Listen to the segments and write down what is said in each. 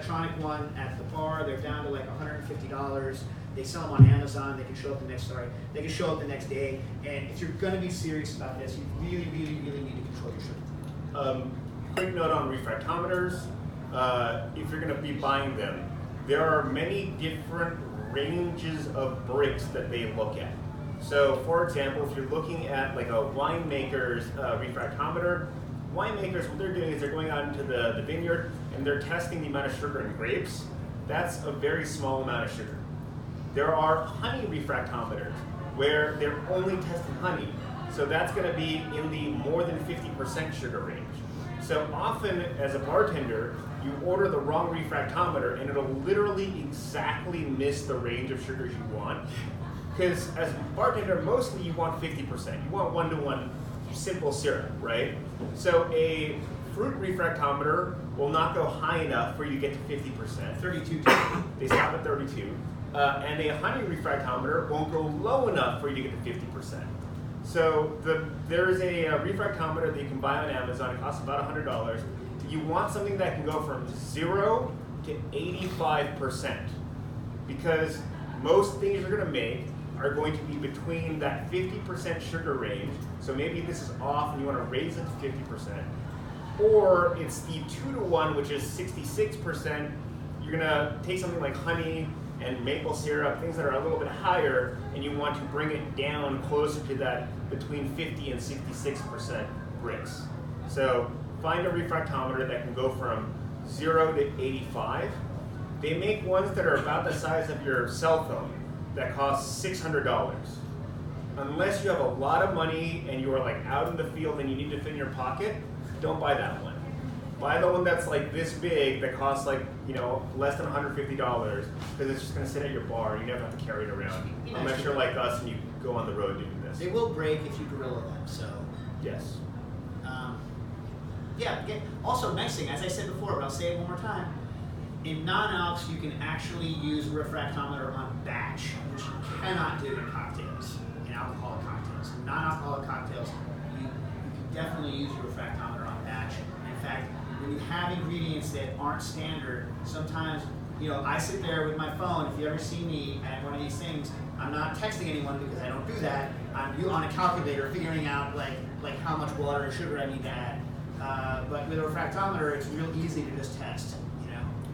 electronic one at the bar. They're down to like $150. They sell them on Amazon. They can show up They can show up the next day. And if you're going to be serious about this, you really, really, really need to control your sugar. Quick note on refractometers. If you're going to be buying them, there are many different ranges of bricks that they look at. So, for example, if you're looking at like a winemaker's refractometer, winemakers, what they're doing is they're going out into the vineyard and they're testing the amount of sugar in grapes. That's a very small amount of sugar. There are honey refractometers where they're only testing honey. So that's going to be in the more than 50% sugar range. So often, as a bartender, you order the wrong refractometer and it'll literally exactly miss the range of sugars you want. Because as a bartender, mostly you want 50%. You want 1-to-1 simple syrup, right? So a fruit refractometer will not go high enough for you to get to 50%. 32. They stop at 32. And a honey refractometer won't go low enough for you to get to 50%. So there is a refractometer that you can buy on Amazon. It costs about $100. You want something that can go from 0 to 85%. Because most things you're going to make are going to be between that 50% sugar range. So maybe this is off and you want to raise it to 50%. Or it's the 2-to-1, which is 66%. You're going to take something like honey and maple syrup, things that are a little bit higher, and you want to bring it down closer to that between 50 and 66% bricks. So find a refractometer that can go from 0 to 85. They make ones that are about the size of your cell phone that cost $600. Unless you have a lot of money and you are like out in the field and you need to fit in your pocket, don't buy that one. Buy the one that's like this big that costs like, less than $150 because it's just going to sit at your bar. You never have to carry it around unless you're like us and you go on the road doing this. They will break if you gorilla them, so. Yes. Also, next thing, as I said before, but I'll say it one more time, in non-alcs, you can actually use a refractometer on batch, which you cannot do in cocktails, in alcoholic cocktails. In non-alcoholic cocktails, you can definitely use your refractometer on batch. In fact, when you have ingredients that aren't standard, sometimes, I sit there with my phone. If you ever see me at one of these things, I'm not texting anyone because I don't do that. I'm on a calculator figuring out like how much water or sugar I need to add. But with a refractometer, it's real easy to just test.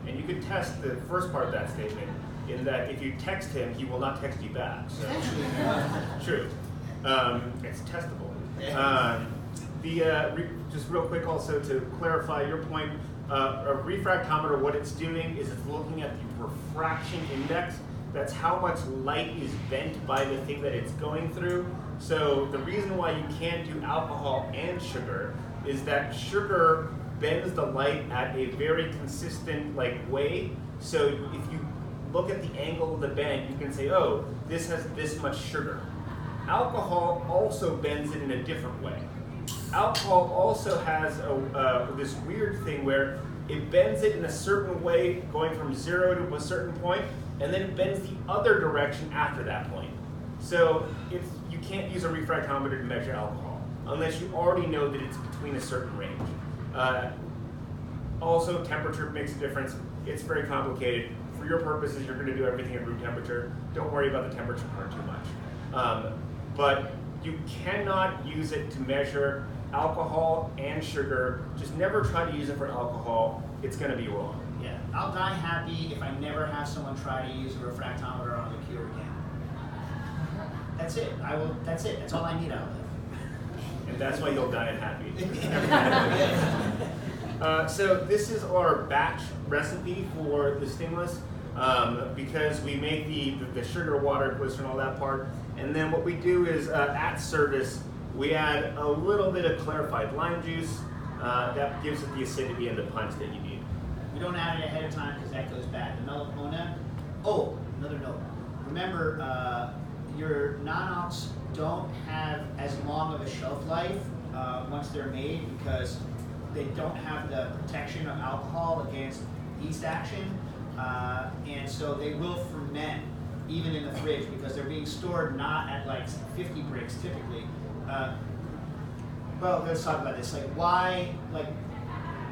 And you can test the first part of that statement in that if you text him, he will not text you back. So. True. It's testable. Just real quick also to clarify your point, a refractometer, what it's doing is it's looking at the refraction index. That's how much light is bent by the thing that it's going through. So the reason why you can't do alcohol and sugar is that sugar bends the light at a very consistent way. So if you look at the angle of the bend, you can say, oh, this has this much sugar. Alcohol also bends it in a different way. Alcohol also has this weird thing where it bends it in a certain way going from 0 to a certain point, and then it bends the other direction after that point. So you can't use a refractometer to measure alcohol unless you already know that it's between a certain range. Also, temperature makes a difference. It's very complicated. For your purposes, you're going to do everything at room temperature. Don't worry about the temperature part too much. But you cannot use it to measure alcohol and sugar. Just never try to use it for alcohol. It's going to be wrong. Yeah, I'll die happy if I never have someone try to use a refractometer on a liqueur again. That's it. That's it. That's all I need out of it. And that's why you'll die unhappy. So this is our batch recipe for the stingless because we make the sugar, water, glycerin, all that part. And then what we do is at service, we add a little bit of clarified lime juice that gives it the acidity and the punch that you need. We don't add it ahead of time because that goes bad. The melatonin. Oh, another note. Remember, your non-alcs don't have as long of a shelf life once they're made because they don't have the protection of alcohol against yeast action, and so they will ferment even in the fridge because they're being stored not at 50 bricks typically. Well, let's talk about this. Why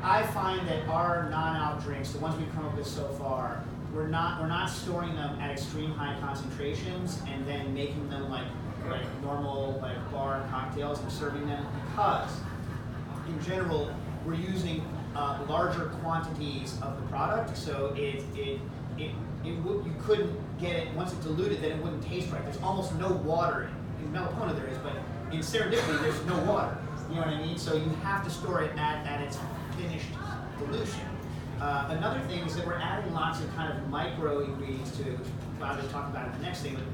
I find that our non-alc drinks, the ones we've come up with so far, we're not storing them at extreme high concentrations and then making them like normal like bar cocktails and serving them, because in general we're using larger quantities of the product, so you couldn't get it once it's diluted, then it wouldn't taste right. There's almost no water in Melipona there is, but in serendipity there's no water. You know what I mean? So you have to store it at its finished dilution. Another thing is that we're adding lots of kind of micro ingredients to it, which I'll just talk about in the next thing, but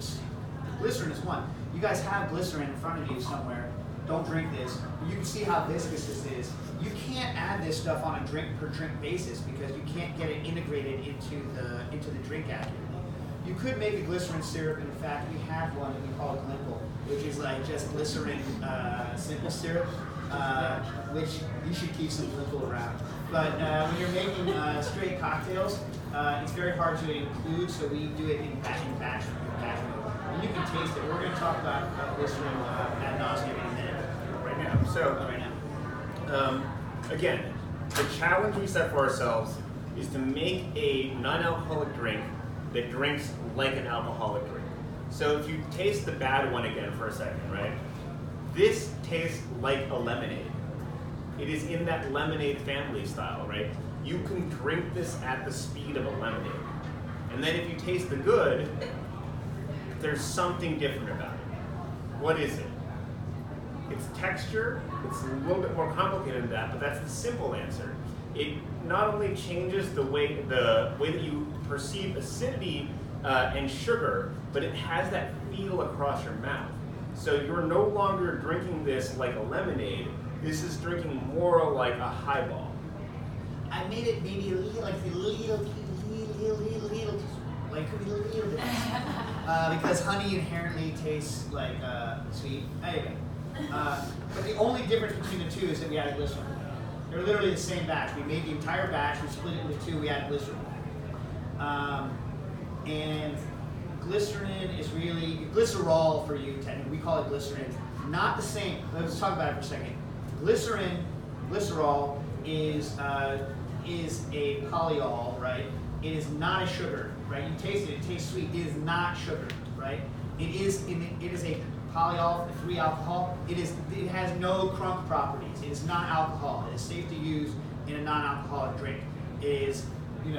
glycerin is one. You guys have glycerin in front of you somewhere. Don't drink this. You can see how viscous this is. You can't add this stuff on a drink per drink basis because you can't get it integrated into the drink accurately. You could make a glycerin syrup. In fact, we have one that we call Glimple, which is like just glycerin simple syrup, which you should keep some Glimple around. But when you're making straight cocktails, it's very hard to include, so we do it in batch mode. And you can taste it. We're going to talk about glycerin ad nauseum in a minute. Right now. So, again, the challenge we set for ourselves is to make a non-alcoholic drink that drinks like an alcoholic drink. So if you taste the bad one again for a second, right? This tastes like a lemonade. It is in that lemonade family style, right? You can drink this at the speed of a lemonade. And then if you taste the good, there's something different about it. What is it? It's texture. It's a little bit more complicated than that, but that's the simple answer. It not only changes the way that you perceive acidity and sugar, but it has that feel across your mouth. So you're no longer drinking this like a lemonade. This is drinking more like a highball. I made it maybe a little bit, because honey inherently tastes like sweet. Anyway, but the only difference between the two is that we added glycerin. They're literally the same batch. We made the entire batch, we split it into two, we added glycerin. And glycerin is really, glycerol for you, technically, we call it glycerin. Not the same, let's talk about it for a second. Glycerol is a polyol, right? It is not a sugar, right? You taste it, it tastes sweet. It is not sugar, right? It is a polyol, free alcohol. It has no crunk properties. It is not alcohol. It is safe to use in a non-alcoholic drink. It is, it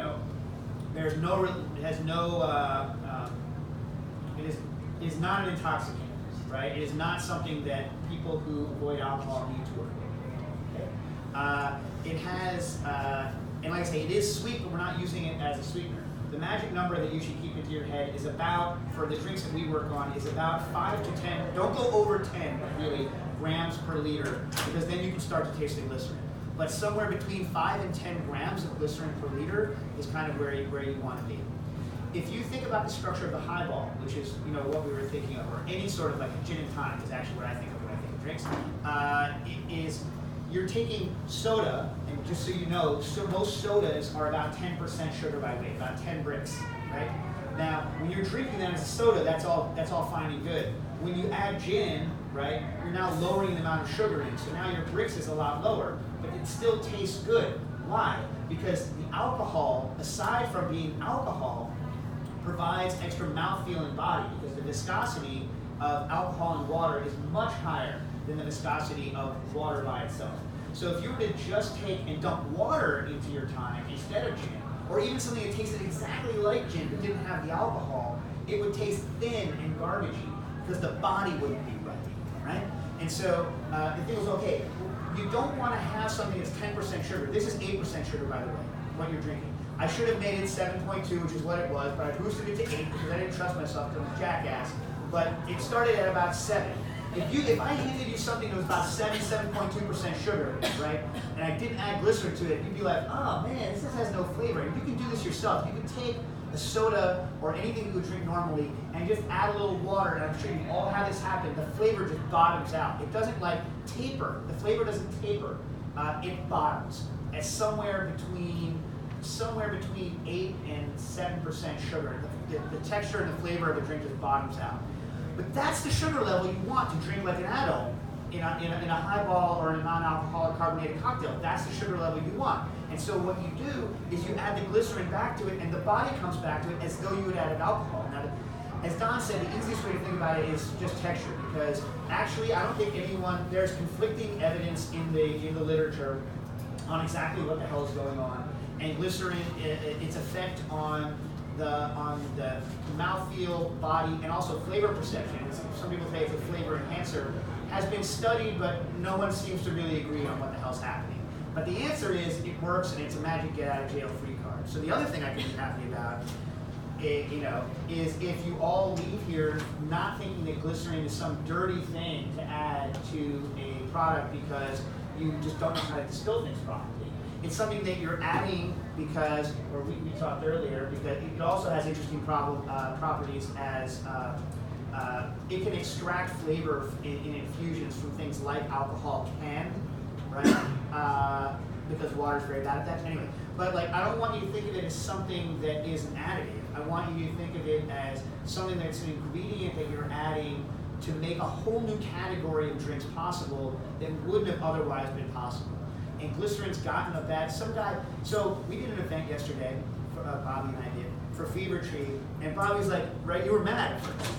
is not an intoxicant, right? It is not something that people who avoid alcohol need to work with. Okay? It has, and like I say, it is sweet, but we're not using it as a sweetener. The magic number that you should keep into your head is about, for the drinks that we work on, is about 5 to 10, don't go over 10 really, grams per liter, because then you can start to taste the glycerin. But somewhere between 5 and 10 grams of glycerin per liter is kind of where you want to be. If you think about the structure of the highball, which is what we were thinking of, or any sort of like a gin and tonic is actually what I think of when I think of drinks, you're taking soda, and just so you know, most sodas are about 10% sugar by weight, about 10 bricks, right? Now, when you're drinking that as a soda, that's all fine and good. When you add gin, right, you're now lowering the amount of sugar in, so now your bricks is a lot lower, but it still tastes good. Why? Because the alcohol, aside from being alcohol, provides extra mouthfeel and body, because the viscosity of alcohol and water is much higher than the viscosity of water by itself. So if you were to just take and dump water into your tonic instead of gin, or even something that tasted exactly like gin but didn't have the alcohol, it would taste thin and garbagey because the body wouldn't be right? And so the thing was, okay, you don't want to have something that's 10% sugar. This is 8% sugar, by the way, what you're drinking. I should have made it 7.2, which is what it was, but I boosted it to 8 because I didn't trust myself because I'm a jackass. But it started at about 7. If I handed you something that was about 7.2% sugar, right, and I didn't add glycerin to it, you'd be like, oh man, this has no flavor. And you can do this yourself. You can take a soda or anything you would drink normally and just add a little water, and I'm sure you all have this happen. The flavor just bottoms out. It doesn't like taper. The flavor doesn't taper. It bottoms at somewhere between 8 and 7% sugar. The texture and the flavor of the drink just bottoms out. But that's the sugar level you want to drink like an adult in a highball or in a non-alcoholic carbonated cocktail, that's the sugar level you want. And so what you do is you add the glycerin back to it, and the body comes back to it as though you had added alcohol. Now, as Don said, the easiest way to think about it is just texture, because actually I don't think there's conflicting evidence in the literature on exactly what the hell is going on. And glycerin, its effect on the mouthfeel, body, and also flavor perception. Some people say it's a flavor enhancer, has been studied, but no one seems to really agree on what the hell's happening. But the answer is it works, and it's a magic get out of jail free card. So the other thing I can be happy about, is if you all leave here not thinking that glycerin is some dirty thing to add to a product because you just don't know how to distill things properly. It's something that you're adding because, or we talked earlier, because it also has interesting properties as it can extract flavor in infusions from things like alcohol can, right? Because water is very bad at that. Anyway, but like I don't want you to think of it as something that is an additive. I want you to think of it as something that's an ingredient that you're adding to make a whole new category of drinks possible that wouldn't have otherwise been possible. And glycerin's gotten a bad, so we did an event yesterday, Bobby and I did, for Fever Tree, and Bobby's like, right, you were mad at first.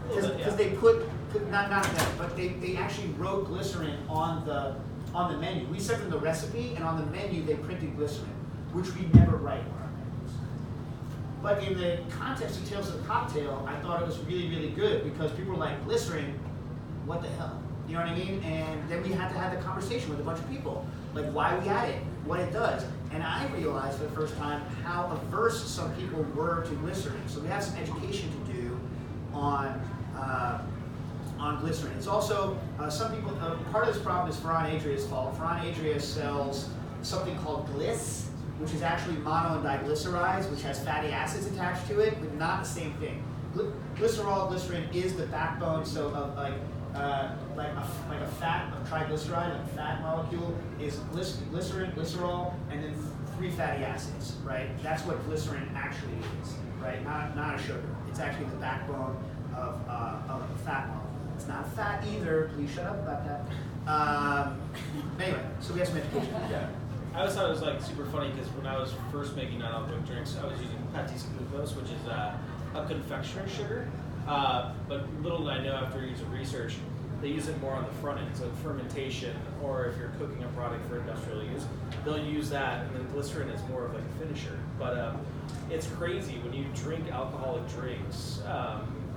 Because they put not that, but they actually wrote glycerin on the menu. We sent them the recipe, and on the menu they printed glycerin, which we never write on our menus. But in the context of Tales of the Cocktail, I thought it was really, really good because people were like, glycerin, what the hell? You know what I mean? And then we had to have the conversation with a bunch of people, like why we add it, what it does. And I realized for the first time how averse some people were to glycerin. So we have some education to do on glycerin. It's also, some people, part of this problem is Ferran Adria's fault. Ferran Adria sells something called Gliss, which is actually mono and diglycerides, which has fatty acids attached to it, but not the same thing. Glycerin is the backbone, so of like a fat, a triglyceride, like a fat molecule, is glycerin, glycerol, and then 3 fatty acids, right? That's what glycerin actually is, right? Not a sugar. It's actually the backbone of a fat molecule. It's not a fat either. Please shut up about that. Anyway, so we have some education. Yeah. I always thought it was like super funny because when I was first making non-alcoholic drinks, I was using pâtisserie glucose, which is a confectioner's sugar. But little did I know after years of research, they use it more on the front end, so fermentation, or if you're cooking a product for industrial use, they'll use that, and then glycerin is more of like a finisher. But it's crazy when you drink alcoholic drinks,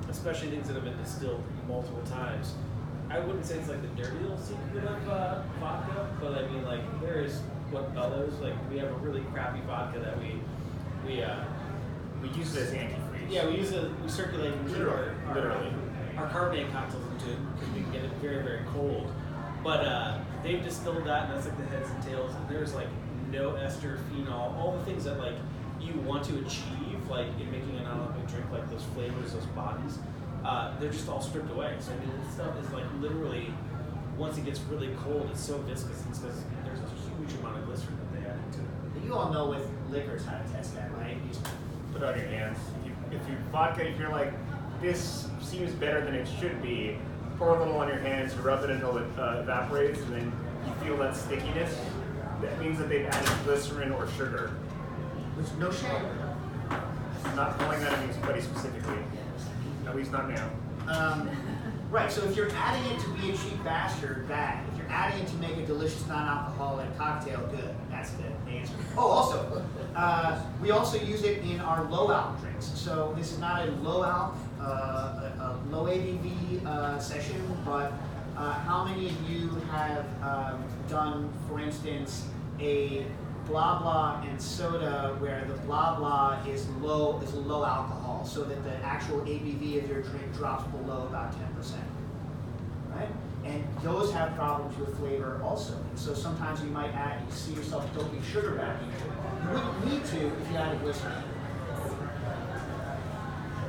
especially things that have been distilled multiple times. I wouldn't say it's like the dirty little secret of vodka, but I mean like there is what Bellows, like we have a really crappy vodka that we use it as antifreeze. Yeah, we circulate literally our carbonated cocktails into it because we can get it very, very cold. But they've distilled that, and that's like the heads and tails. And there's like no ester, phenol, all the things that like you want to achieve, like in making an alcoholic drink, like those flavors, those bodies. They're just all stripped away. So I mean, this stuff is like literally, once it gets really cold, it's so viscous. It's because there's a huge amount of glycerin that they add into it. You all know with liquors how to test that, right? You just put it on your hands. If you vodka, if you're like, this seems better than it should be, pour a little on your hands, you rub it until it evaporates, and then you feel that stickiness. That means that they've added glycerin or sugar. Which no shame. I'm not calling that anybody specifically. At least not now. Right, so if you're adding it to be a cheap bastard, bad. If you're adding it to make a delicious non-alcoholic cocktail, good. That's the answer. Oh, also, we also use it in our low-alc drinks. So this is not a low-alc, a low ABV session, but how many of you have done, for instance, a blah blah and soda where the blah blah is low alcohol, so that the actual ABV of your drink drops below about 10%, right? And those have problems with flavor also. And so sometimes you might you see yourself doping sugar back into it. You wouldn't need to if you added glycerin.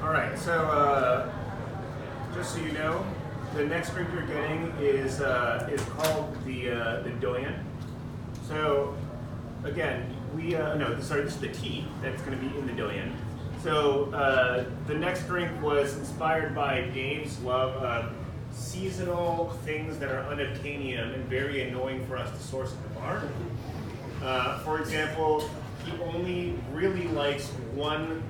All right, so just so you know, the next drink you're getting is called the Doyen. So again, this is the tea that's going to be in the Doyen. So the next drink was inspired by Dave's love of seasonal things that are unobtainium and very annoying for us to source at the bar. For example, he only really likes one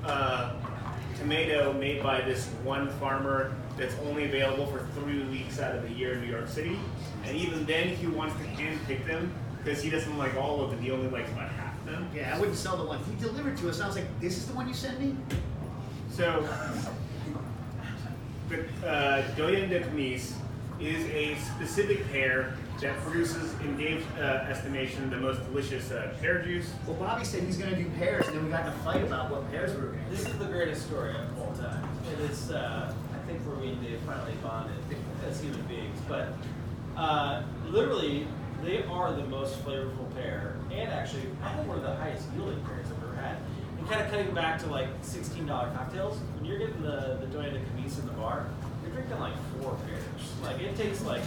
tomato made by this one farmer that's only available for 3 weeks out of the year in New York City. And even then he wants to hand pick them because he doesn't like all of them, he only likes about half of them. Yeah, I wouldn't sell the one. If he delivered to us, I was like, this is the one you sent me? So, the Doyen de Camise is a specific pear that produces, in Dave's estimation, the most delicious pear juice. Well, Bobby said he's going to do pears, and then we got in a fight about what pears we were going to do. This is the greatest story of all time. It is, I think, where we and Dave finally bonded as human beings. But literally, they are the most flavorful pear, and actually, probably one of the highest yielding pears I've ever had. And kind of cutting back to like $16 cocktails, when you're getting the Doyen de Camise in the bar, you're drinking like 4 pears. Like it takes like,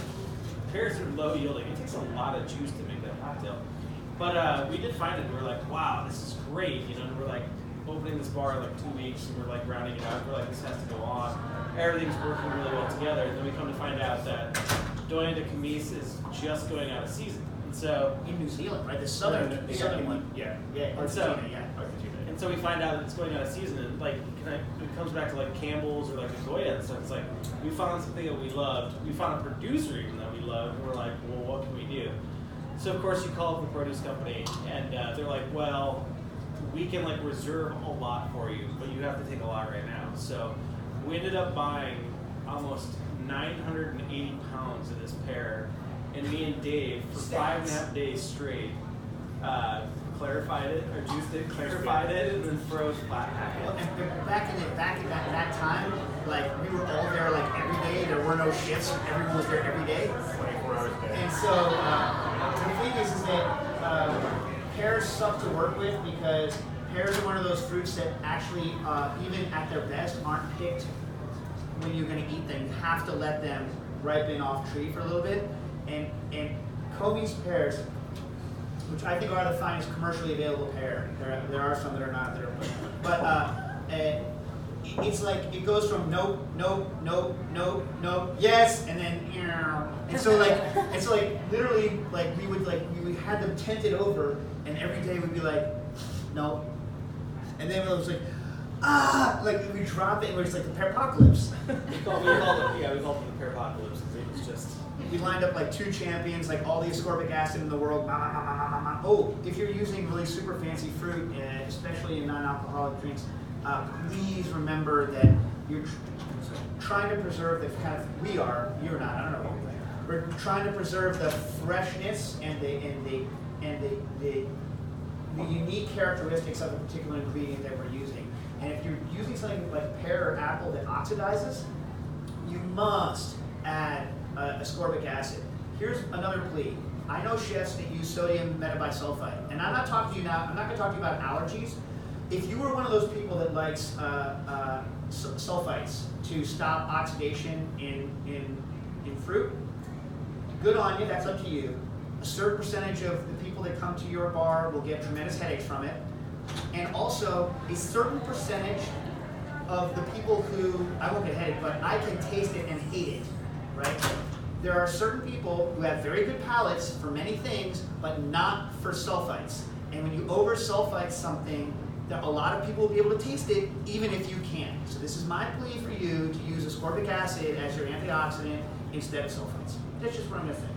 pears are low yielding, it takes a lot of juice to make that cocktail. But we did find it, and we're like, wow, this is great, you know, and we're like opening this bar in like 2 weeks, and we're like rounding it out, we're like, this has to go on. Everything's working really well together, and then we come to find out that Doyen de Camise is just going out of season. And so In New Zealand, right? The southern one. Yeah. Yeah, And so- Argentina, yeah. Argentina. And so we find out that it's going out of season, and like it comes back to like Campbell's or like a Goya, and so it's like we found something that we loved, we found a producer even that we loved, and we're like, well, what can we do? So of course you call up the produce company, and they're like, well, we can like reserve a lot for you, but you have to take a lot right now. So we ended up buying almost 980 pounds of this pear, and me and Dave for 5.5 days straight clarified it, or juiced it, clarified it, and then froze flat Well, packet. and back in that time, like we were all there like every day. There were no shifts. Everyone was there every day. 24 hours a day. And so the thing is that pears suck to work with because pears are one of those fruits that actually, even at their best, aren't picked when you're going to eat them. You have to let them ripen off tree for a little bit. And Comey's pears, which I think are the finest commercially available pear. There are some that are not there, but it's like it goes from nope, yes, and then and so like literally like we would had them tented over, and every day we'd be like no, and then it was like like we drop it, and it was like the pear-apocalypse. We called it the pear apocalypse because it was just. We lined up like 2 champions, like all the ascorbic acid in the world. Oh, if you're using really super fancy fruit, especially in non-alcoholic drinks, please remember that you're trying to preserve the kind of, you're not, I don't know. We're trying to preserve the freshness and the unique characteristics of a particular ingredient that we're using. And if you're using something like pear or apple that oxidizes, you must add ascorbic acid. Here's another plea. I know chefs that use sodium metabisulfite, and I'm not talking to you now. I'm not going to talk to you about allergies. If you were one of those people that likes sulfites to stop oxidation in fruit, good on you. That's up to you. A certain percentage of the people that come to your bar will get tremendous headaches from it, and also a certain percentage of the people who I won't get headache, but I can taste it and hate it. Right? There are certain people who have very good palates for many things, but not for sulfites. And when you over-sulfite something, that a lot of people will be able to taste it, even if you can't. So this is my plea for you to use ascorbic acid as your antioxidant instead of sulfites. That's just what I'm going to say.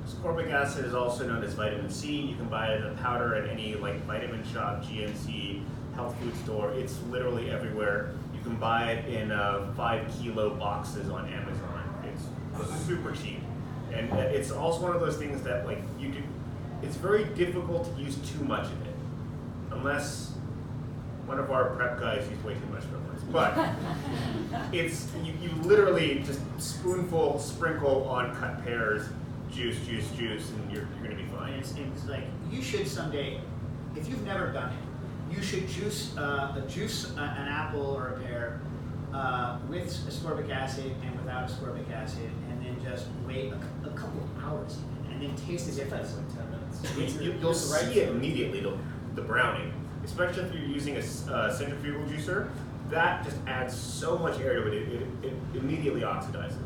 Ascorbic acid is also known as vitamin C. You can buy it in powder at any like vitamin shop, GNC, health food store. It's literally everywhere. You can buy it in 5-kilo boxes on Amazon. It's super cheap, and it's also one of those things that like it's very difficult to use too much of it, unless one of our prep guys used way too much for once. But it's you literally just spoonful sprinkle on cut pears, juice, and you're gonna be fine. It's like you should someday, if you've never done it, you should juice an apple or a pear with ascorbic acid and without ascorbic acid, and then just wait a couple of hours and then taste the difference. Like 10 minutes. You'll see it immediately, the browning, especially if you're using a centrifugal juicer. That just adds so much air to it. It immediately oxidizes.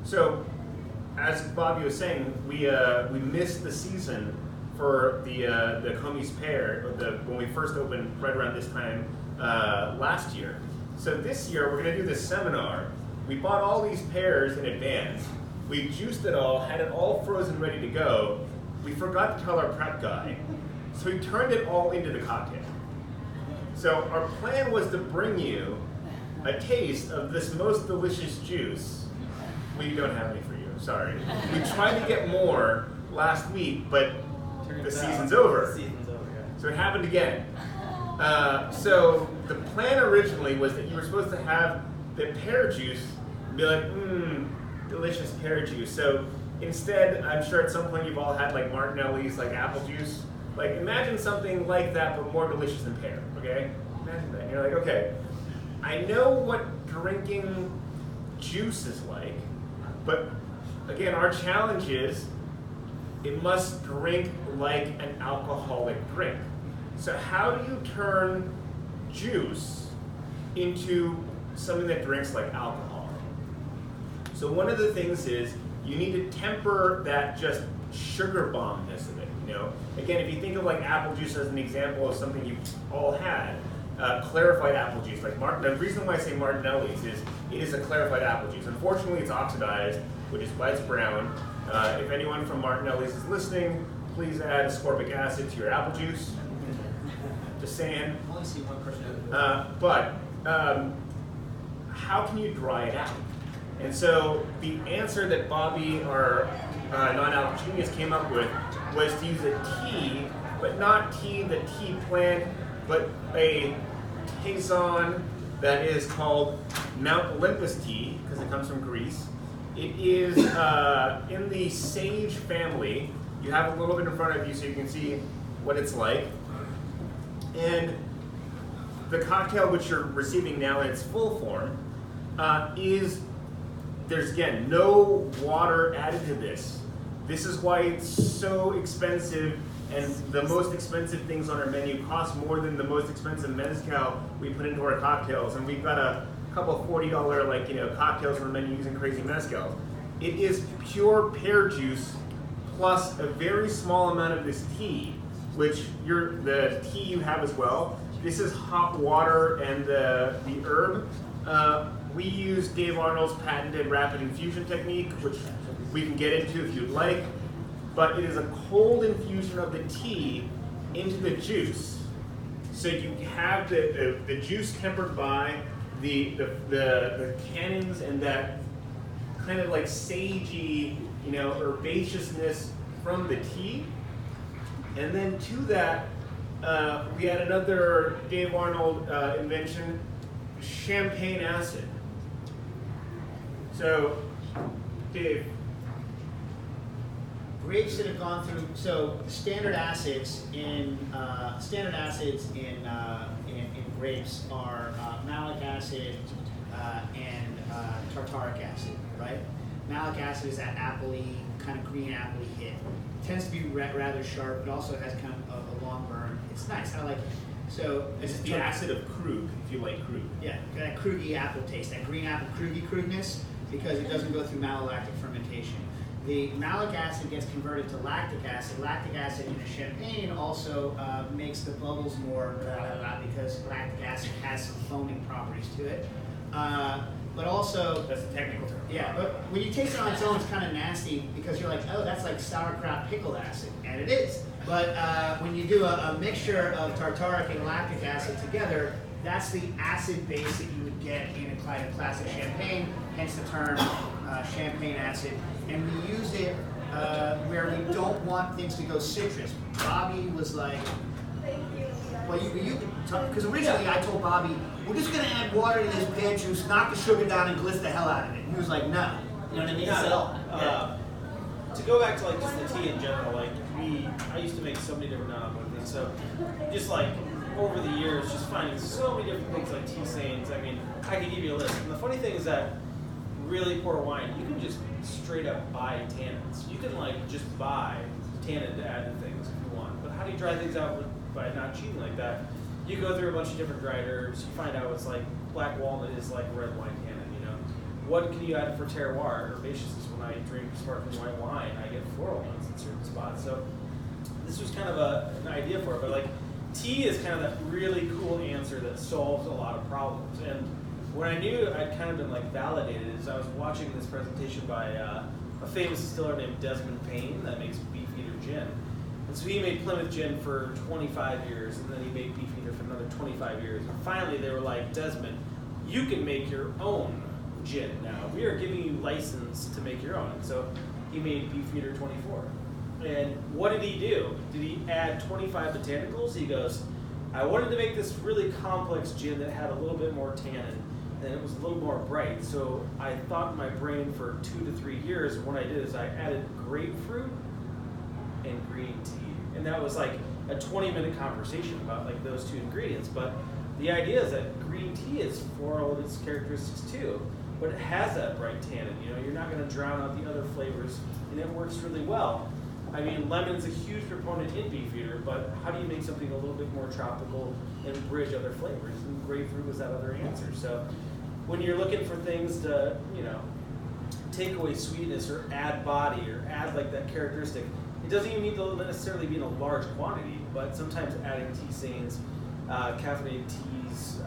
So, as Bobby was saying, we missed the season for the Comey's pear when we first opened right around this time last year. So this year we're going to do this seminar. We bought all these pears in advance. We juiced it all, had it all frozen, ready to go. We forgot to tell our prep guy, so we turned it all into the cocktail. So our plan was to bring you a taste of this most delicious juice. We don't have any for you, sorry. We tried to get more last week, but the season's over. The season's over, yeah. So it happened again. So the plan originally was that you were supposed to have the pear juice and be like, delicious pear juice. So instead, I'm sure at some point you've all had like Martinelli's, like apple juice. Like imagine something like that, but more delicious than pear, okay? Imagine that. You're like, okay, I know what drinking juice is like, but again, our challenge is it must drink like an alcoholic drink. So how do you turn juice into something that drinks like alcohol? So one of the things is you need to temper that just sugar bombness of it. You know, again, if you think of like apple juice as an example of something you've all had, clarified apple juice. Like the reason why I say Martinelli's is it is a clarified apple juice. Unfortunately, it's oxidized, which is why it's brown. If anyone from Martinelli's is listening, please add ascorbic acid to your apple juice. Just saying. I've only seen one person do it. But how can you dry it out? And so the answer that Bobby, our non-alc genius, came up with was to use a tea, but not tea, the tea plant, but a Saison that is called Mount Olympus tea, because it comes from Greece. It is in the sage family. You have a little bit in front of you so you can see what it's like. And the cocktail which you're receiving now in its full form there's again no water added to this. This is why it's so expensive, and the most expensive things on our menu cost more than the most expensive mezcal we put into our cocktails. And we've got a couple of $40 cocktails on the menu using crazy mezcals. It is pure pear juice plus a very small amount of this tea, which the tea you have as well. This is hot water and the herb. We use Dave Arnold's patented rapid infusion technique, which we can get into if you'd like. But it is a cold infusion of the tea into the juice. So you have the juice tempered by the tannins and that kind of like sagey, herbaceousness from the tea. And then to that, we add another Dave Arnold invention, champagne acid. So, Dave. Grapes that have gone through standard acids in grapes are malic acid and tartaric acid, right? Malic acid is that appley, kind of green appley hit. It tends to be rather sharp, but also has kind of a long burn. It's nice. I like it. So it's the acid of Krug, if you like Krug. Yeah, that Krugy apple taste, that green apple Kruginess, because it doesn't go through malolactic fermentation. The malic acid gets converted to lactic acid. Lactic acid in a champagne also makes the bubbles more because lactic acid has some foaming properties to it. But also, that's a technical term. Yeah, but when you taste it on its own, it's kind of nasty because you're like, oh, that's like sauerkraut pickled acid, and it is. But when you do a mixture of tartaric and lactic acid together, that's the acid base that you would get in a kind of classic champagne, hence the term champagne acid. And we use it where we don't want things to go citrus. Bobby was like, well, because originally I told Bobby, we're just going to add water to this pear juice, knock the sugar down, and glitz the hell out of it. And he was like, no. You know what I mean? Yeah, to go back to like just the tea in general, like I used to make so many different non-alcoholic things. So just like over the years, just finding so many different things like tea stains. I mean, I could give you a list. And the funny thing is that really poor wine, you can just straight up buy tannins. You can like just buy tannin to add to things if you want. But how do you dry things out by not cheating like that? You go through a bunch of different dried herbs. You find out it's like black walnut is like red wine tannin, what can you add for terroir, herbaceousness? When I drink sparkling white wine, I get floral notes in certain spots. So this was kind of an idea for it, but like tea is kind of that really cool answer that solves a lot of problems. And when I knew I'd kind of been like validated is I was watching this presentation by a famous distiller named Desmond Payne that makes Beefeater gin. And so he made Plymouth gin for 25 years, and then he made Beefeater for another 25 years. And finally they were like, Desmond, you can make your own gin now. We are giving you license to make your own. And so he made Beefeater 24. And what did he do? Did he add 25 botanicals? He goes, I wanted to make this really complex gin that had a little bit more tannin and it was a little more bright. So I thought in my brain for 2 to 3 years, and what I did is I added grapefruit and green tea. And that was like a 20-minute conversation about like those two ingredients. But the idea is that green tea is floral in its characteristics too, but it has that bright tannin. You know, you're not going to drown out the other flavors, and it works really well. I mean, lemon's a huge proponent in Beefeater, but how do you make something a little bit more tropical and bridge other flavors? And grapefruit was that other answer. So when you're looking for things to, you know, take away sweetness or add body or add like that characteristic, it doesn't even need to necessarily be in a large quantity, but sometimes adding tisanes, caffeinated teas,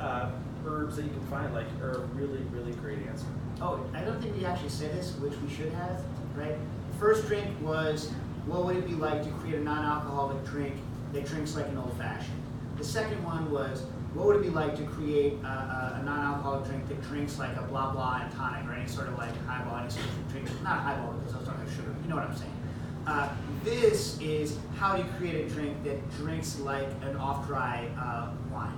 herbs that you can find like are a really, really great answer. Oh, I don't think we actually said this, which we should have, right? First drink was, what would it be like to create a non-alcoholic drink that drinks like an old-fashioned? The second one was, what would it be like to create a non-alcoholic drink that drinks like a blah blah and tonic or any sort of like highball, any sort of drink, not highball because I was talking about sugar, you know what I'm saying. This is how you create a drink that drinks like an off-dry wine,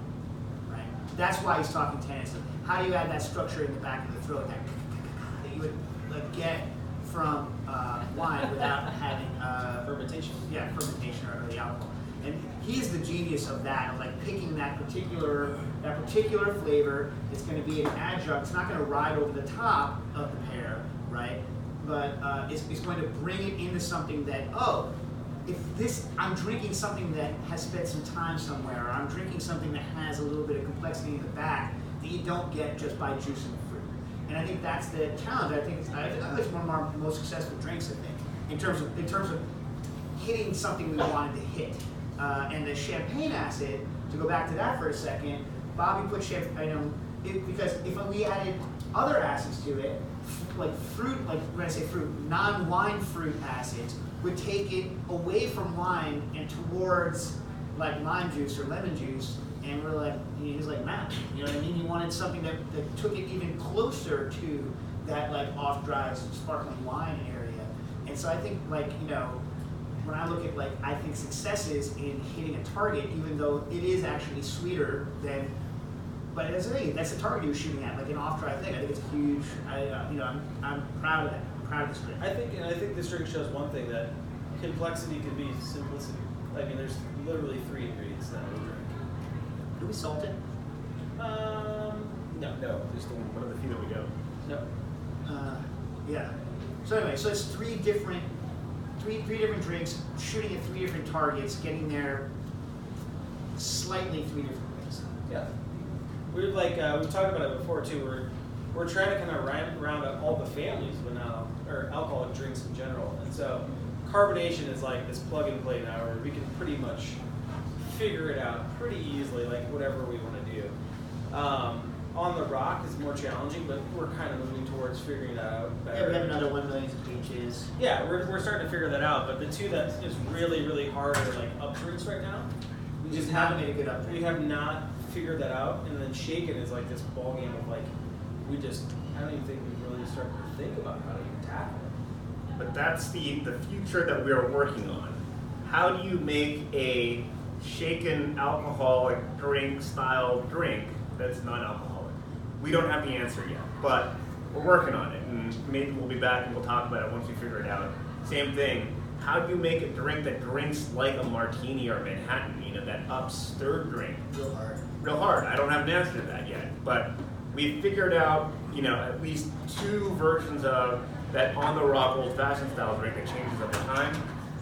right? That's why he's talking tannins. How do you add that structure in the back of the throat that you would get from wine without having Fermentation. Yeah, fermentation or the alcohol. And he's the genius of that, of like picking that particular flavor. It's going to be an adjunct. It's not going to ride over the top of the pear, right? But it's going to bring it into something that, oh, if this, I'm drinking something that has spent some time somewhere, or I'm drinking something that has a little bit of complexity in the back that you don't get just by juicing the fruit. And I think that's the challenge. I think it's one of our most successful drinks, I think, in terms of hitting something we wanted to hit. And the champagne acid, to go back to that for a second, Bobby put champagne, because if we added other acids to it, like fruit, like when I say fruit, non-wine fruit acids, would take it away from wine and towards like lime juice or lemon juice, and we're like, he was like, man, you know what I mean? You wanted something that took it even closer to that like off-dry sparkling wine area. And so I think like, you know, when I look at like, I think successes in hitting a target, even though it is actually sweeter than, but that's the thing, that's the target you're shooting at, like an off-dry thing. I think it's huge. I'm proud of that. I'm proud of this drink. I think this drink shows one thing, that complexity can be simplicity. I mean, there's literally 3 ingredients in that little drink. Do we salt it? No. Just one of the few that we don't. No. Yeah. So anyway, so it's three different drinks, shooting at 3 different targets, getting there slightly 3 different ways. Yeah. We're like we've talked about it before too. We're trying to kind of round up all the families or alcoholic drinks in general, and so carbonation is like this plug and play now, where we can pretty much figure it out pretty easily, like whatever we want to do. On the rock is more challenging, but we're kind of moving towards figuring that out better. Yeah, we have another 1 million peaches. Yeah, we're starting to figure that out, but the two that is really, really hard are like up drinks right now. We just haven't made a good up drink. We have not figured that out, and then shaken is like this ball game of like, I don't even think we've really started to think about how to even tackle it. But that's the future that we are working on. How do you make a shaken alcoholic drink style drink that's non-alcoholic? We don't have the answer yet, but we're working on it, and maybe we'll be back and we'll talk about it once we figure it out. Same thing. How do you make a drink that drinks like a martini or Manhattan? You know, that upstirred drink. Real hard. I don't have an answer to that yet, but we figured out, you know, at least 2 versions of that on-the-rock old-fashioned style drink that changes over time.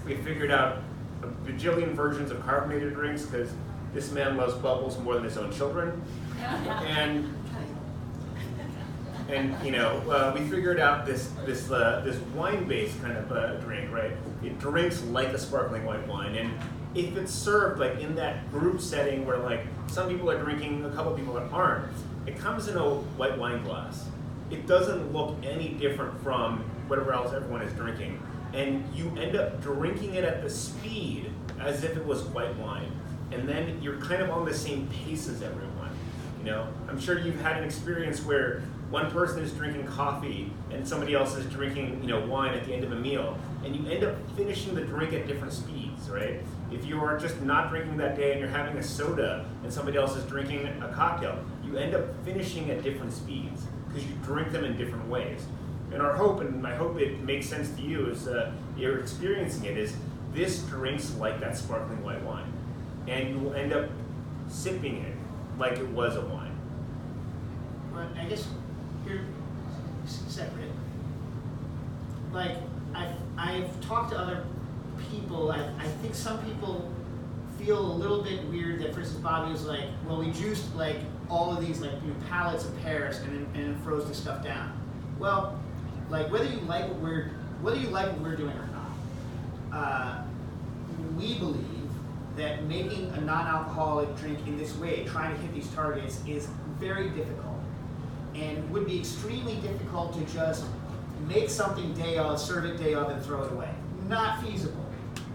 We figured out a bajillion versions of carbonated drinks because this man loves bubbles more than his own children. And And we figured out this wine-based kind of drink, right? It drinks like a sparkling white wine, and if it's served like in that group setting where like some people are drinking, a couple people aren't, it comes in a white wine glass. It doesn't look any different from whatever else everyone is drinking, and you end up drinking it at the speed as if it was white wine, and then you're kind of on the same pace as everyone. I'm sure you've had an experience where one person is drinking coffee and somebody else is drinking, wine at the end of a meal, and you end up finishing the drink at different speeds, right? If you are just not drinking that day and you're having a soda and somebody else is drinking a cocktail, you end up finishing at different speeds because you drink them in different ways. And our hope, and I hope it makes sense to you as you're experiencing it, is this drinks like that sparkling white wine, and you will end up sipping it like it was a wine. But I guess you're separate. Like I've talked to other people. I think some people feel a little bit weird that, for instance, Bobby was like, well, we juiced like all of these pallets of pears and then froze the stuff down. Well, like whether you like what we're doing or not, we believe that making a non-alcoholic drink in this way, trying to hit these targets, is very difficult, and would be extremely difficult to just make something day of, serve it day of, and throw it away. Not feasible,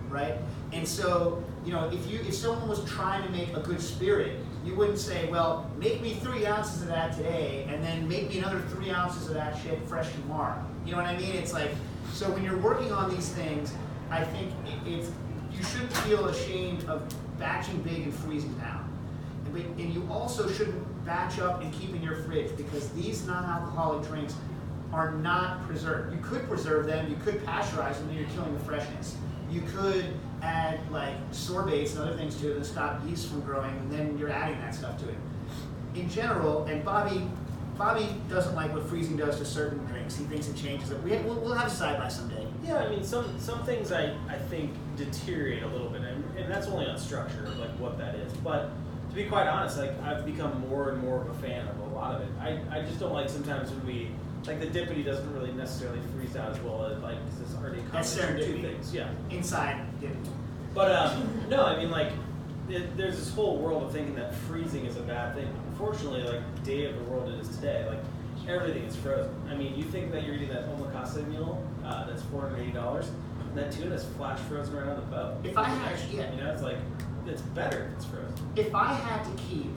right? And so, if someone was trying to make a good spirit, you wouldn't say, well, make me 3 ounces of that today, and then make me another 3 ounces of that shit fresh tomorrow. You know what I mean? It's like, so when you're working on these things, I think you shouldn't feel ashamed of batching big and freezing down. And you also shouldn't batch up and keep in your fridge, because these non-alcoholic drinks are not preserved. You could preserve them, you could pasteurize them, and you're killing the freshness. You could add like sorbates and other things to it to stop yeast from growing, and then you're adding that stuff to it. In general, and Bobby doesn't like what freezing does to certain drinks. He thinks it changes it. We'll have a side-by someday. Yeah, I mean, some things I think deteriorate a little bit, and that's only on structure, like what that is. But to be quite honest, like I've become more and more of a fan of a lot of it. I just don't like sometimes when we, like the dippity doesn't really necessarily freeze down as well as like, because it's already a combination of two things. Yeah. Inside dippity. But no, I mean like, there's this whole world of thinking that freezing is a bad thing. Unfortunately, like the day of the world it is today, like everything is frozen. I mean, you think that you're eating that omakase meal that's $480, and that tuna is flash frozen right on the boat. If I had, it's like, it's better if it's frozen. If I had to keep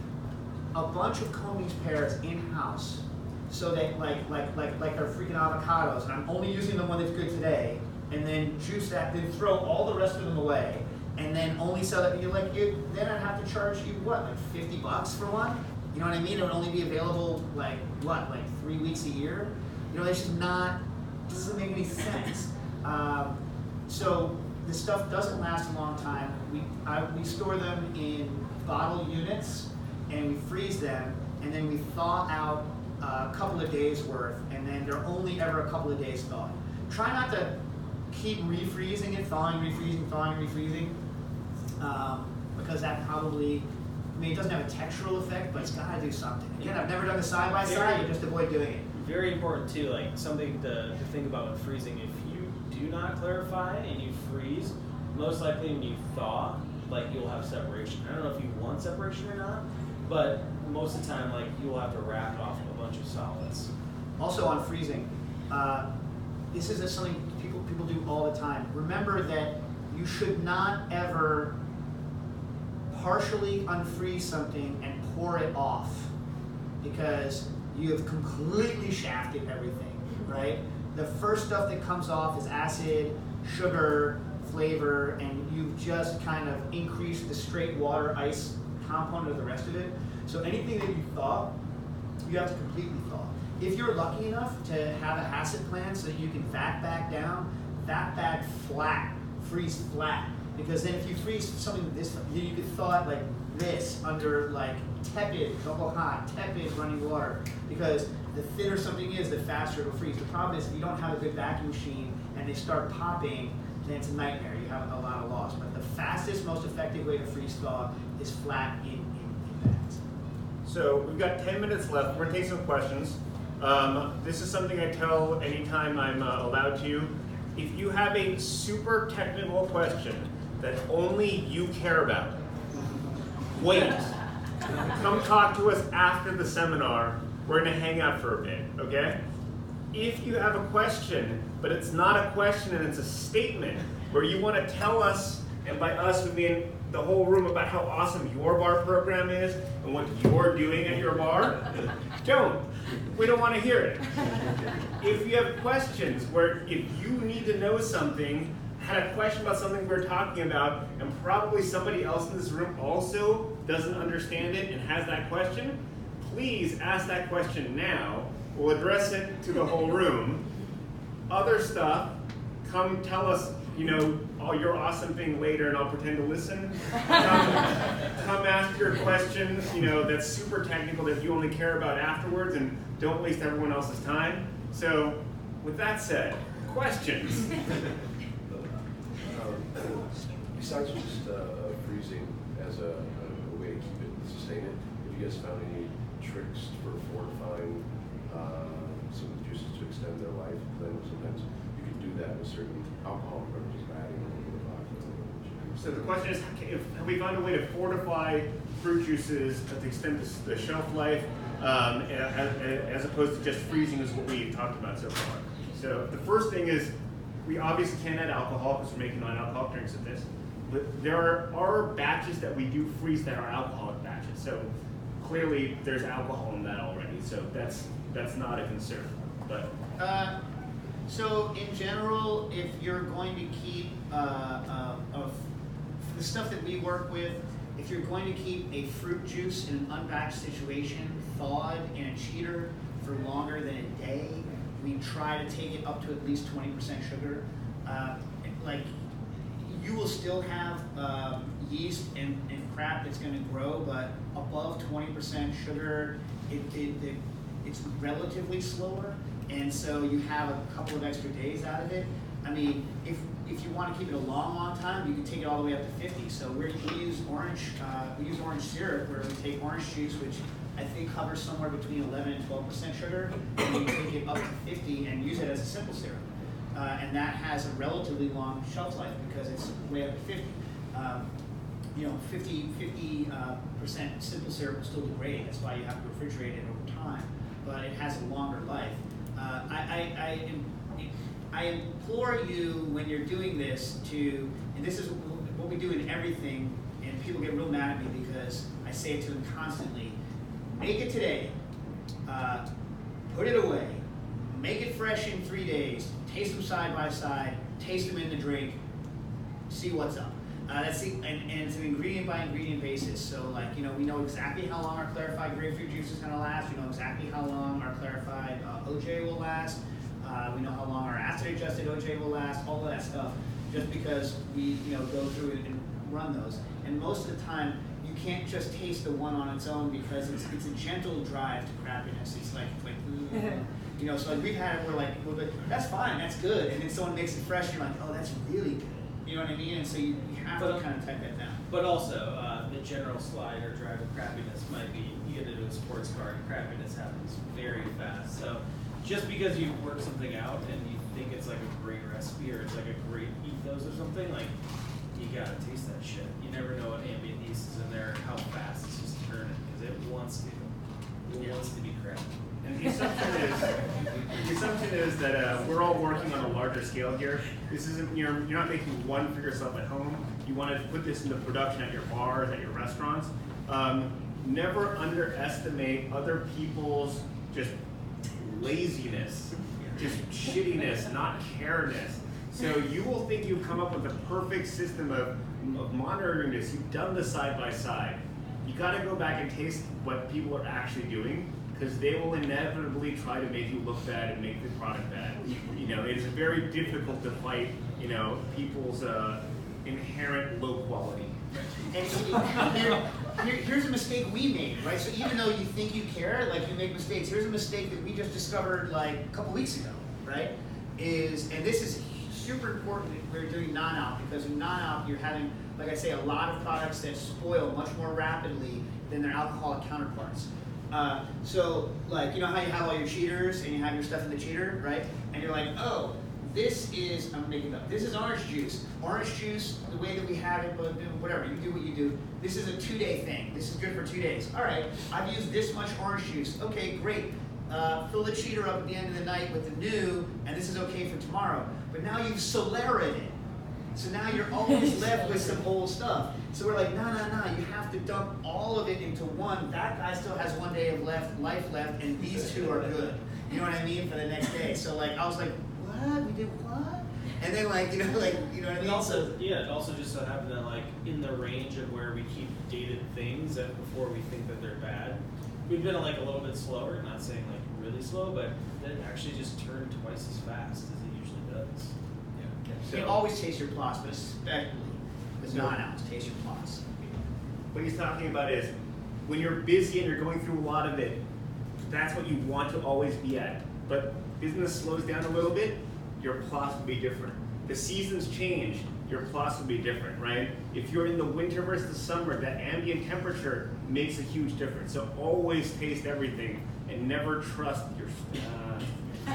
a bunch of Comey's pears in-house, so that like our freaking avocados, and I'm only using the one that's good today, and then juice that, then throw all the rest of them away, and then only sell it, then I'd have to charge you what, like $50 for one? You know what I mean? It would only be available like 3 weeks a year? It's just not, doesn't make any sense. So the stuff doesn't last a long time. We store them in bottle units, and we freeze them, and then we thaw out a couple of days worth, and then they're only ever a couple of days thawed. Try not to keep refreezing it, thawing, refreezing, because that probably, it doesn't have a textural effect, but it's got to do something. Again, I've never done the side-by-side, but just avoid doing it. Very important too, like something to think about with freezing. If you do not clarify and you freeze, most likely when you thaw, like you'll have separation. I don't know if you want separation or not, but most of the time, like you'll have to rack off a bunch of solids. Also on freezing, this is something people do all the time. Remember that you should not ever partially unfreeze something and pour it off, because you have completely shafted everything, right? The first stuff that comes off is acid, sugar, flavor, and you've just kind of increased the straight water ice component of the rest of it. So anything that you thaw, you have to completely thaw. If you're lucky enough to have a HACCP plan so that you can vat bag down, vat bag flat, freeze flat. Because then if you freeze something this, you could thaw it like this under like tepid, double hot, tepid running water. Because the thinner something is, the faster it'll freeze. The problem is if you don't have a good vacuum machine and they start popping, then it's a nightmare. You have a lot of loss. But the fastest, most effective way to freeze thaw is flat in bags. So we've got 10 minutes left. We're going to take some questions. This is something I tell anytime I'm allowed to. If you have a super technical question that only you care about, wait. Come talk to us after the seminar. We're going to hang out for a bit, okay? If you have a question, but it's not a question and it's a statement where you want to tell us, and by us we mean the whole room, about how awesome your bar program is and what you're doing at your bar, don't. We don't want to hear it. If you have questions where if you need to know something, had a question about something we're talking about, and probably somebody else in this room also doesn't understand it and has that question, please ask that question now. We'll address it to the whole room. Other stuff, come tell us, all your awesome thing later, and I'll pretend to listen. Come ask your question, that's super technical that you only care about afterwards, and don't waste everyone else's time. So, with that said, questions. Besides just freezing as a way to keep it and sustain it, have you guys found any tricks for fortifying some of the juices to extend their life? Because I know sometimes you can do that with certain alcoholic beverages by adding a little bit of vodka. So the question is, have we found a way to fortify fruit juices to extend the shelf life, as opposed to just freezing is what we've talked about so far? So the first thing is, we obviously can't add alcohol because we're making non-alcoholic drinks of this. But there are batches that we do freeze that are alcoholic batches. So clearly there's alcohol in that already. So that's not a concern. But so in general, if you're going to keep of the stuff that we work with, if you're going to keep a fruit juice in an unbatched situation thawed in a cheater for longer than a day, we try to take it up to at least 20% sugar. You will still have yeast and crap that's going to grow, but above 20% sugar, it's relatively slower, and so you have a couple of extra days out of it. I mean, if you want to keep it a long time, you can take it all the way up to 50. So we use orange syrup, where we take orange juice, which I think covers somewhere between 11 and 12% sugar, and we take it up to 50 and use it as a simple syrup. And that has a relatively long shelf life because it's way up to 50. 50% simple syrup will still degrade. That's why you have to refrigerate it over time. But it has a longer life. I implore you, when you're doing this, and this is what we do in everything, and people get real mad at me because I say it to them constantly: make it today, put it away, make it fresh in 3 days, taste them side by side, taste them in the drink, see what's up. And it's an ingredient by ingredient basis. So we know exactly how long our clarified grapefruit juice is going to last. We know exactly how long our clarified OJ will last. We know how long our acid adjusted OJ will last. All of that stuff, just because we go through it and run those. And most of the time, you can't just taste the one on its own because it's a gentle drive to crappiness. It's like so we've had it where we're like, that's fine, that's good, and then someone makes it fresh, and you're like, oh, that's really good. You know what I mean? And so you have to kind of type that down. But also, the general slide or drive of crappiness might be, you get into a sports car and crappiness happens very fast. So just because you work something out and you think it's like a great recipe or it's like a great ethos or something, you gotta taste that shit. You never know what ambient yeast is in there, how fast it's just turning, because it wants to. It wants to be crappy. And the assumption is that we're all working on a larger scale here. This isn't, you're not making one for yourself at home. You want to put this into production at your bars, at your restaurants. Never underestimate other people's just laziness, just shittiness, not careness. So you will think you've come up with a perfect system of monitoring this. You've done the side by side. You got to go back and taste what people are actually doing, because they will inevitably try to make you look bad and make the product bad. It's very difficult to fight, people's inherent low quality. And here's a mistake we made, right? So even though you think you care, you make mistakes. Here's a mistake that we just discovered a couple weeks ago, right? And this is super important if we're doing non-alc, because in non-alc you're having, like I say, a lot of products that spoil much more rapidly than their alcoholic counterparts. So like, you know how you have all your cheaters and you have your stuff in the cheater, right? And you're like, oh, this is, I'm making it up, this is orange juice. Orange juice, the way that we have it, whatever, you do what you do. This is a 2-day thing. This is good for 2 days. All right, I've used this much orange juice. Okay, great. Fill the cheater up at the end of the night with the new, and this is okay for tomorrow. But now you've Solerated it. So now you're always left with some old stuff. So we're like, no, you have to dump all of it into one. That guy still has 1 day of life left, and these two are good. You know what I mean, for the next day. So like, I was like, what? We did what? And then like, you know what I mean? And also, yeah, it also just so happened that like in the range of where we keep dated things that before we think that they're bad, we've been like a little bit slower, not saying like really slow, but it actually just turned twice as fast as it usually does. You can always taste your plus, but especially with non-alcs, taste your plus. What he's talking about is when you're busy and you're going through a lot of it, that's what you want to always be at. But business slows down a little bit, your plus will be different. The seasons change, your plus will be different, right? If you're in the winter versus the summer, that ambient temperature makes a huge difference. So always taste everything and never trust your For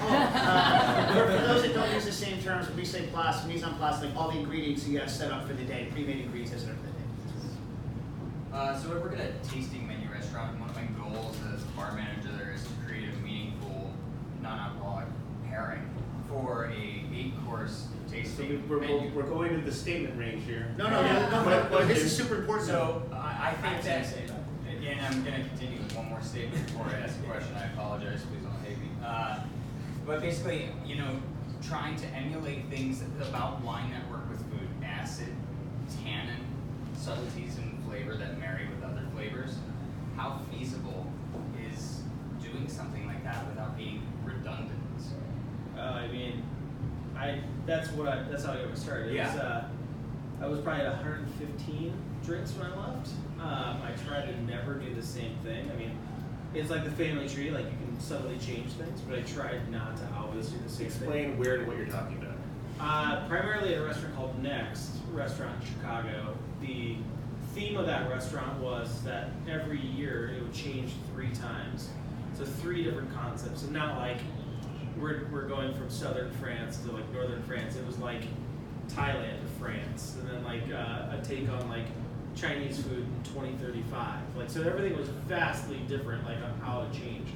those that don't use the same terms, when we say plus, mise en place, like all the ingredients you have set up for the day, pre-made ingredients set up for the day. So I work at a tasting menu restaurant. One of my goals as bar manager there is to create a meaningful non-alcoholic pairing for a 8-course tasting menu. We're going to the statement range here. No, this is super important. So I think that, and I'm going to continue with one more statement before I ask a question. I apologize, please don't hate me. But basically, you know, trying to emulate things about wine that work with food, acid, tannin, subtleties in flavor that marry with other flavors. How feasible is doing something like that without being redundant? I mean, that's how I got started. Yeah. I was probably at 115 drinks when I left. I tried to never do the same thing. I mean, it's like the family tree, like you can subtly change things, but I tried not to always do the same thing. Explain where and what you're talking about. Primarily at a restaurant called Next restaurant in Chicago. The theme of that restaurant was that every year it would change 3 times. So 3 different concepts, and not like we're going from southern France to like northern France. It was like Thailand to France, and then like a take on like Chinese food in 2035. Like, so everything was vastly different, like on how it changed.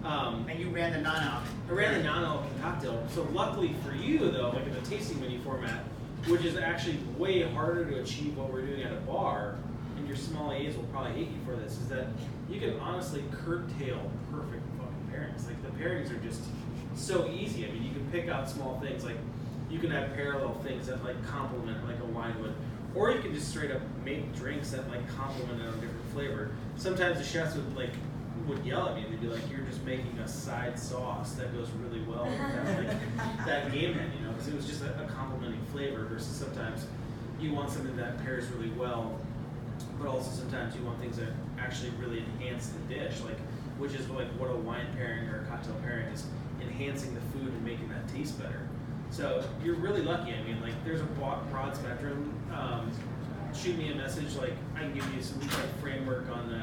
And you ran the non-alc. I ran the non-alc cocktail. So luckily for you though, like in the tasting menu format, which is actually way harder to achieve what we're doing at a bar, and your small A's will probably hate you for this, is that you can honestly curtail perfect fucking pairings. Like the pairings are just so easy. I mean, you can pick out small things, like you can have parallel things that like complement like a wine would. Or you can just straight up make drinks that like complement it on a different flavor. Sometimes the chefs would yell at me and they'd be like, "You're just making a side sauce that goes really well with that, like, that game head," you know, because it was just a complementing flavor. Versus sometimes you want something that pairs really well, but also sometimes you want things that actually really enhance the dish, like which is like what a wine pairing or a cocktail pairing is, enhancing the food and making that taste better. So you're really lucky. I mean, like there's a broad spectrum. Shoot me a message. Like I can give you some like framework on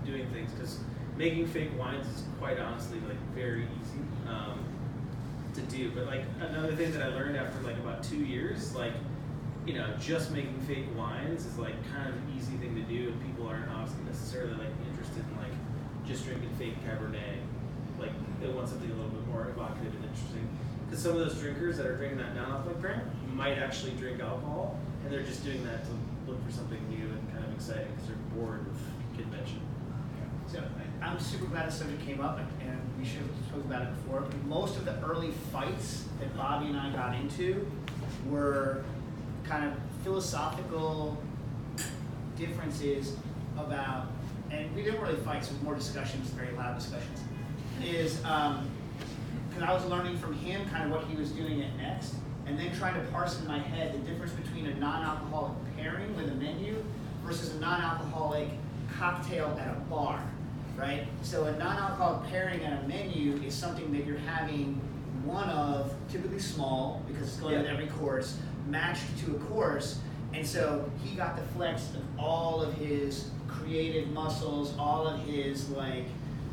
doing things, because making fake wines is quite honestly like very easy to do. But like another thing that I learned after like about 2 years, like you know, just making fake wines is like kind of an easy thing to do, and people aren't obviously necessarily like interested in like just drinking fake Cabernet. Like they want something a little bit more evocative and interesting. Because some of those drinkers that are drinking that non-alcoholic pairing might actually drink alcohol, and they're just doing that to look for something new and kind of exciting because they're bored with convention. So I'm super glad the subject came up, and we should have spoken about it before. Most of the early fights that Bobby and I got into were kind of philosophical differences about, and we didn't really fight, so more discussions, very loud discussions, is because I was learning from him kind of what he was doing at Next, and then trying to parse in my head the difference between a non-alcoholic pairing with a menu versus a non-alcoholic cocktail at a bar, right? So a non-alcoholic pairing at a menu is something that you're having one of, typically small, because it's going with every course, matched to a course, and so he got the flex of all of his creative muscles, all of his like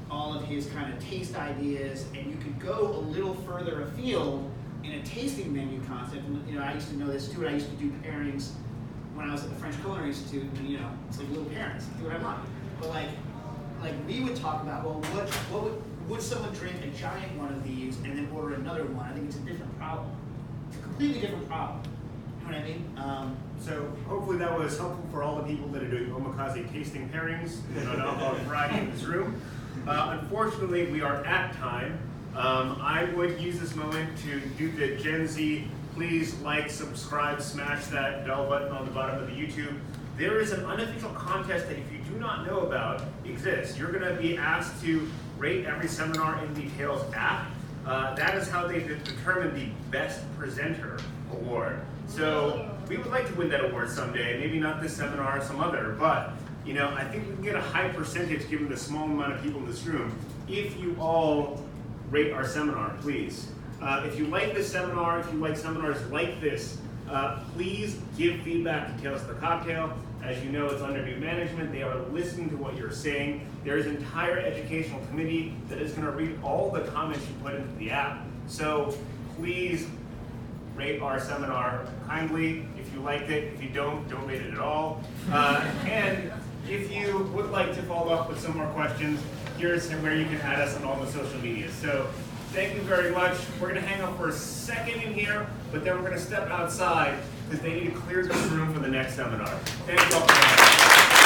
all of his kind of taste ideas, and you could go a little further afield in a tasting menu concept. And, you know, I used to know this too, and I used to do pairings when I was at the French Culinary Institute, and, you know, it's like little pairings, do what I want. But like we would talk about, well, would someone drink a giant one of these and then order another one? I think it's a different problem. It's a completely different problem. You know what I mean? So hopefully that was helpful for all the people that are doing omakase tasting pairings and an alcoholic variety in this room. Unfortunately, we are at time. I would use this moment to do the Gen Z, please like, subscribe, smash that bell button on the bottom of the YouTube. There is an unofficial contest that if you do not know about exists. You're gonna be asked to rate every seminar in the Tails app. That is how they determine the Best Presenter Award. So we would like to win that award someday, maybe not this seminar, some other, but you know, I think we can get a high percentage given the small amount of people in this room if you all rate our seminar, please. If you like this seminar, if you like seminars like this, please give feedback to Tales of the Cocktail. As you know, it's under new management. They are listening to what you're saying. There is an entire educational committee that is going to read all the comments you put into the app. So please rate our seminar kindly. If you liked it, if you don't rate it at all. And if you would like to follow up with some more questions, here's where you can add us on all the social media. So thank you very much. We're going to hang out for a second in here, but then we're going to step outside because they need to clear this room for the next seminar. Thank you all.